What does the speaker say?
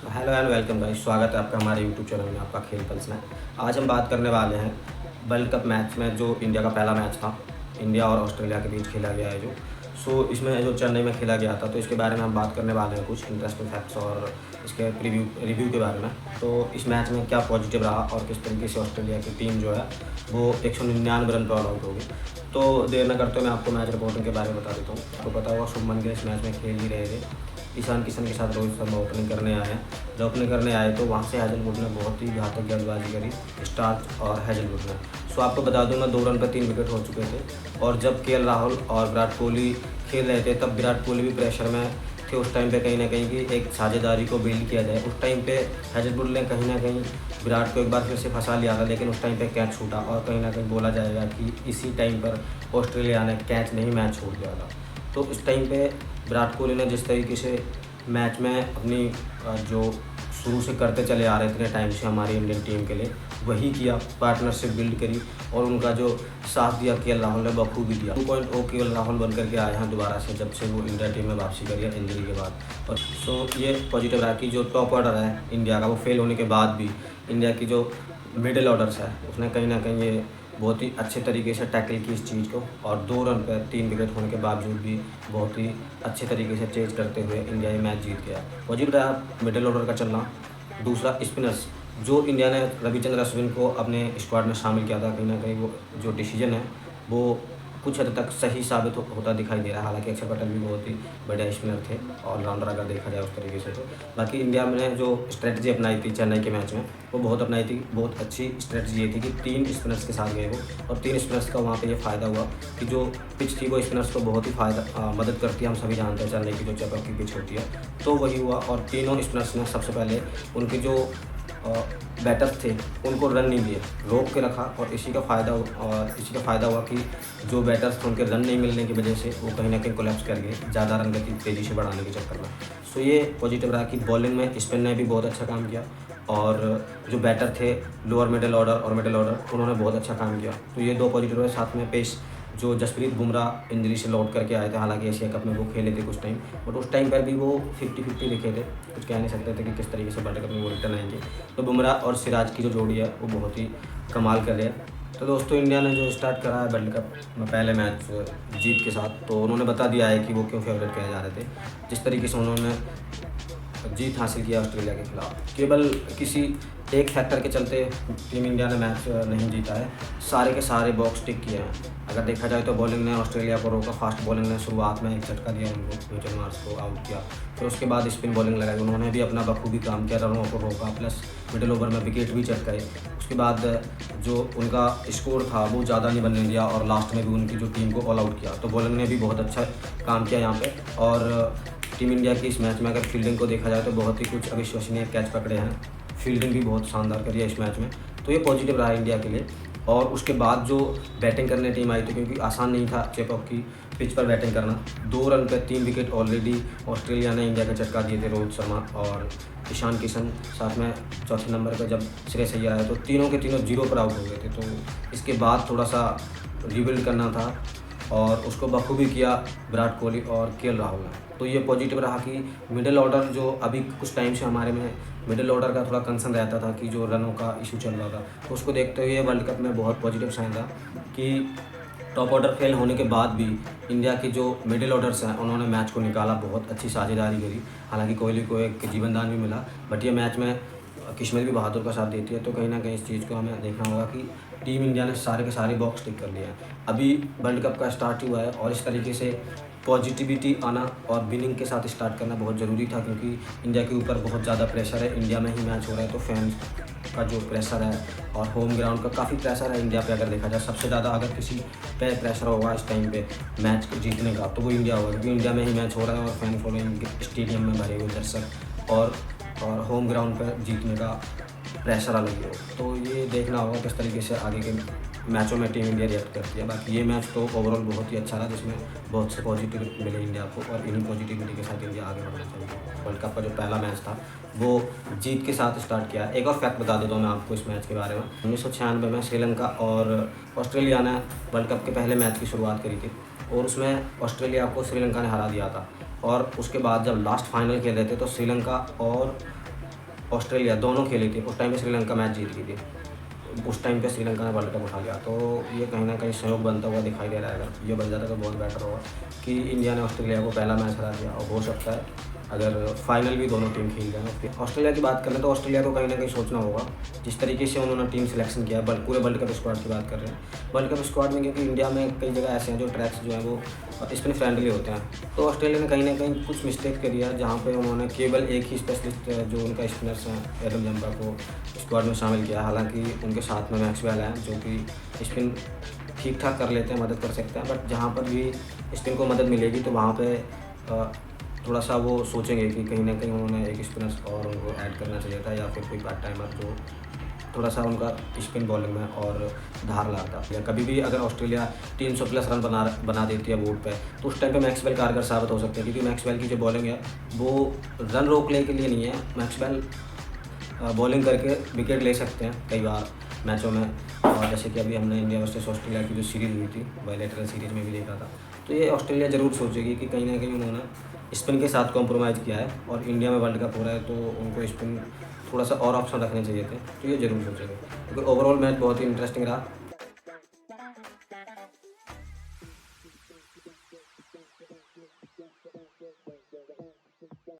Hello and welcome guys, स्वागत है आपका हमारे यूट्यूब चैनल में, आपका खेल पल्स में। आज हम बात करने वाले हैं वर्ल्ड कप मैच में जो इंडिया का पहला मैच था, इंडिया और ऑस्ट्रेलिया के बीच खेला गया है इसमें जो चेन्नई में खेला गया था, तो इसके बारे में हम बात करने वाले हैं, कुछ इंटरेस्टिंग फैक्ट्स और इसके रिव्यू के बारे में। तो इस मैच में क्या पॉजिटिव रहा और किस तरीके से ऑस्ट्रेलिया की टीम जो है वो 199 रन पर ऑल आउट होगी। तो देर न करते हुए मैं आपको मैच रिपोर्टिंग के बारे में बता देता हूँ। आपको पता होगा शुभमन गिल इस मैच में खेल ही रहे थे। ईशान किशन के साथ रोहित शर्मा ओपनिंग करने आए हैं। जब ओपनिंग करने आए तो वहाँ से हैजलवुड ने बहुत ही घातक गेंदबाजी करी, स्टार्क और हैजलवुड ने। सो आपको बता दूंगा 2 रन पर 3 विकेट हो चुके थे। और जब के राहुल और विराट कोहली खेल रहे थे तब विराट कोहली भी प्रेशर में थे उस टाइम पे, कहीं ना कहीं की एक साझेदारी को बिल्ड किया जाए। उस टाइम पे हैजलवुड ने कहीं ना कहीं विराट को एक बार फिर से फंसा लिया था, लेकिन उस टाइम पे कैच छूटा और कहीं ना कहीं बोला जाएगा कि इसी टाइम पर ऑस्ट्रेलिया ने कैच नहीं मैच छोड़ दिया था। तो इस टाइम पे विराट कोहली ने जिस तरीके से मैच में अपनी जो शुरू से करते चले आ रहे इतने टाइम से हमारी इंडियन टीम के लिए, वही किया, पार्टनरशिप बिल्ड करी और उनका जो साथ दिया के राहुल ने बखूबी दिया। 2.0 के राहुल बन करके आए हैं दोबारा से, जब से वो इंडिया टीम में वापसी करी है इंजरी के बाद। और ये पॉजिटिव रहा कि जो टॉप ऑर्डर है इंडिया का, वो फेल होने के बाद भी इंडिया की जो मिडिल ऑर्डर्स है उसने कहीं ना कहीं ये बहुत ही अच्छे तरीके से टैकल की इस चीज़ को, और 2 रन पर 3 विकेट होने के बावजूद भी बहुत ही अच्छे तरीके से चेज करते हुए इंडिया ये मैच जीत गया। पॉजिटिव रहा मिडिल ऑर्डर का चलना। दूसरा, स्पिनर्स, जो इंडिया ने रविचंद्र अश्विन को अपने स्क्वाड में शामिल किया था, कहीं ना कहीं वो जो डिसीजन है वो कुछ हद तक सही साबित होता दिखाई दे रहा है। हालांकि अक्षर पटेल भी बहुत ही बढ़िया स्पिनर थे, ऑलराउंडर अगर देखा जाए उस तरीके से। तो बाकी इंडिया ने जो स्ट्रेटजी अपनाई थी चेन्नई के मैच में, वो बहुत अपनाई थी। बहुत अच्छी स्ट्रेटजी ये थी कि 3 स्पिनर्स के साथ गए वो, और 3 स्पिनर्स का वहाँ पे ये फ़ायदा हुआ कि जो पिच थी वो स्पिनर्स को बहुत ही मदद करती है। हम सभी जानते हैं चेन्नई की जो चेपॉक की पिच होती है, तो वही हुआ। और तीनों स्पिनर्स ने सबसे पहले उनके जो बैटर्स थे उनको रन नहीं दिए, रोक के रखा, और इसी का फ़ायदा हुआ कि जो बैटर्स थे उनके रन नहीं मिलने की वजह से वो कहीं ना कहीं कोलैप्स कर गए, ज़्यादा रन गति तेज़ी से बढ़ाने के चक्कर में। सो ये पॉजिटिव रहा कि बॉलिंग में स्पिन ने भी बहुत अच्छा काम किया, और जो बैटर थे लोअर मिडिल ऑर्डर और मिडिल ऑर्डर, उन्होंने बहुत अच्छा काम किया। तो ये 2 पॉजिटिव रहे। साथ में पेस, जो जसप्रीत बुमराह इंजरी से लौट करके आए थे, हालांकि एशिया कप में वो खेले थे कुछ टाइम, बट उस टाइम पर भी वो 50-50 दिखे थे। कुछ कह नहीं सकते थे कि किस तरीके से वर्ल्ड कप में वो रिटर्न आएंगे। तो बुमराह और सिराज की जो जोड़ी है वो बहुत ही कमाल कर रही है। तो दोस्तों, इंडिया ने जो स्टार्ट करा है वर्ल्ड कप में पहले मैच जीत के साथ, तो उन्होंने बता दिया है कि वो क्यों फेवरेट कहे जा रहे थे। जिस तरीके से उन्होंने जीत हासिल किया ऑस्ट्रेलिया के खिलाफ, केवल किसी एक फैक्टर के चलते टीम इंडिया ने मैच नहीं जीता है, सारे के सारे बॉक्स टिक किए हैं। अगर देखा जाए तो बॉलिंग ने ऑस्ट्रेलिया को रोका। फास्ट बॉलिंग ने शुरुआत में एक झटका दिया उनको, मिचेल मार्श को आउट किया, फिर उसके बाद स्पिन बॉलिंग लगाई, उन्होंने भी अपना बखूबी काम किया, रनों को रोका, प्लस मिडिल ओवर में विकेट भी चटकाए। उसके बाद जो उनका स्कोर था वो ज़्यादा नहीं बनने दिया, और लास्ट में भी उनकी जो टीम को ऑल आउट किया। तो बॉलिंग ने भी बहुत अच्छा काम किया यहाँ पर। और टीम इंडिया की इस मैच में अगर फील्डिंग को देखा जाए तो बहुत ही कुछ अविश्वसनीय कैच पकड़े हैं, फील्डिंग भी बहुत शानदार करी है इस मैच में। तो ये पॉजिटिव रहा इंडिया के लिए। और उसके बाद जो बैटिंग करने टीम आई थी, क्योंकि आसान नहीं था चेपॉक की पिच पर बैटिंग करना। 2 रन पर 3 विकेट ऑलरेडी ऑस्ट्रेलिया ने इंडिया का झटका दिए थे, रोहित शर्मा और ईशान किशन। साथ में चौथे नंबर पर जब श्रेयस अय्यर आया तो तीनों के तीनों 0 पर आउट हो गए थे। तो इसके बाद थोड़ा सा रिबिल्ड करना था, और उसको बखूबी किया विराट कोहली और के राहुल ने। तो ये पॉजिटिव रहा कि मिडिल ऑर्डर, जो अभी कुछ टाइम से हमारे में मिडिल ऑर्डर का थोड़ा कंसर्न रहता था कि जो रनों का इशू चल रहा था, तो उसको देखते हुए वर्ल्ड कप में बहुत पॉजिटिव साइन था कि टॉप ऑर्डर फेल होने के बाद भी इंडिया के जो मिडिल ऑर्डर्स हैं उन्होंने मैच को निकाला, बहुत अच्छी साझेदारी करी। हालांकि कोहली को एक जीवनदान भी मिला, बट ये मैच में किस्मत भी बहादुर का साथ देती है। तो कहीं ना कहीं इस चीज़ को हमें देखना होगा कि टीम इंडिया ने सारे के सारे बॉक्स टिक कर लिए हैं। अभी वर्ल्ड कप का स्टार्ट हुआ है, और इस तरीके से पॉजिटिविटी आना और विनिंग के साथ स्टार्ट करना बहुत ज़रूरी था, क्योंकि इंडिया के ऊपर बहुत ज़्यादा प्रेशर है। इंडिया में ही मैच हो रहा है, तो फैंस का जो प्रेशर है और होम ग्राउंड का काफ़ी प्रेशर है इंडिया पे। अगर देखा जाए सबसे ज़्यादा अगर किसी पे प्रेशर होगा इस टाइम पे मैच को जीतने का, तो वो इंडिया होगा, क्योंकि इंडिया में ही मैच हो रहा है और फैन फॉलोइंग स्टेडियम में भरे हुए दर्शक, और होम ग्राउंड पर जीतने का प्रेशर अलग हो। तो ये देखना होगा किस तरीके से आगे के मैचों में टीम इंडिया रिएक्ट करती है। बाकी ये मैच तो ओवरऑल बहुत ही अच्छा रहा, जिसमें बहुत से पॉजिटिव मिले इंडिया को, और इन्हीं पॉजिटिविटी के साथ इंडिया आगे बढ़ना चाहिए। वर्ल्ड कप का जो पहला मैच था वो जीत के साथ स्टार्ट किया। एक और फैक्ट बता देता हूँ मैं आपको इस मैच के बारे में। 1996 में श्रीलंका और ऑस्ट्रेलिया ने वर्ल्ड कप के पहले मैच की शुरुआत करी थी, और उसमें ऑस्ट्रेलिया को श्रीलंका ने हरा दिया था। और उसके बाद जब लास्ट फाइनल खेल रहे थे तो श्रीलंका और ऑस्ट्रेलिया दोनों खेली थी। उस टाइम पे श्रीलंका मैच जीत गई थी। उस टाइम पे श्रीलंका ने वर्ल्ड कप उठा लिया। तो ये कहीं ना कहीं सहयोग बनता हुआ दिखाई दे रहा है। अगर ये बन जाता तो बहुत बेटर होगा कि इंडिया ने ऑस्ट्रेलिया को पहला मैच हरा दिया, और हो सकता है अगर फाइनल भी दोनों टीम खेल जाए। ऑस्ट्रेलिया की बात करें तो ऑस्ट्रेलिया को कहीं ना कहीं सोचना होगा, जिस तरीके से उन्होंने टीम सिलेक्शन किया है। पूरे वर्ल्ड कप स्क्वाड की बात कर रहे हैं, वर्ल्ड कप स्क्वाड में, क्योंकि इंडिया में कई जगह ऐसे हैं जो ट्रैक्स जो हैं वो स्पिन फ्रेंडली होते हैं। तो ऑस्ट्रेलिया ने कहीं ना कहीं कुछ मिस्टेक करी है, जहाँ पे उन्होंने केवल एक ही स्पेशलिस्ट जो उनका स्पिनर्स हैं एडम जम्पा को स्क्वाड में शामिल किया। हालांकि उनके साथ में मैक्सवेल हैं जो कि स्पिन ठीक ठाक कर लेते हैं, मदद कर सकते हैं। बट जहाँ पर भी स्पिन को मदद मिलेगी तो वहाँ पे थोड़ा सा वो सोचेंगे कि कहीं ना कहीं उन्होंने एक स्पिनर्स और उनको ऐड करना चाहिए था, या फिर कोई पार्ट टाइमर जो थोड़ा सा उनका स्पिन बॉलिंग में और धार लाता। या कभी भी अगर ऑस्ट्रेलिया 300 प्लस रन बना देती है बोर्ड पे, तो उस टाइम पे मैक्सवेल कारगर साबित हो सकते हैं, क्योंकि मैक्सवेल की जो बॉलिंग है वो रन रोकने के लिए नहीं है। मैक्सवेल बॉलिंग करके विकेट ले सकते हैं कई बार मैचों में, और जैसे कि अभी हमने इंडिया वर्सेस ऑस्ट्रेलिया की जो सीरीज़ हुई थी बायलैटरल सीरीज़ में भी देखा था। तो ये ऑस्ट्रेलिया ज़रूर सोचेगी कि कहीं ना कहीं उन्होंने स्पिन के साथ कॉम्प्रोमाइज़ किया है, और इंडिया में वर्ल्ड कप हो रहा है तो उनको स्पिन थोड़ा सा और ऑप्शन रखने चाहिए थे। तो ये ज़रूर सोचेंगे, क्योंकि ओवरऑल मैच बहुत ही इंटरेस्टिंग रहा।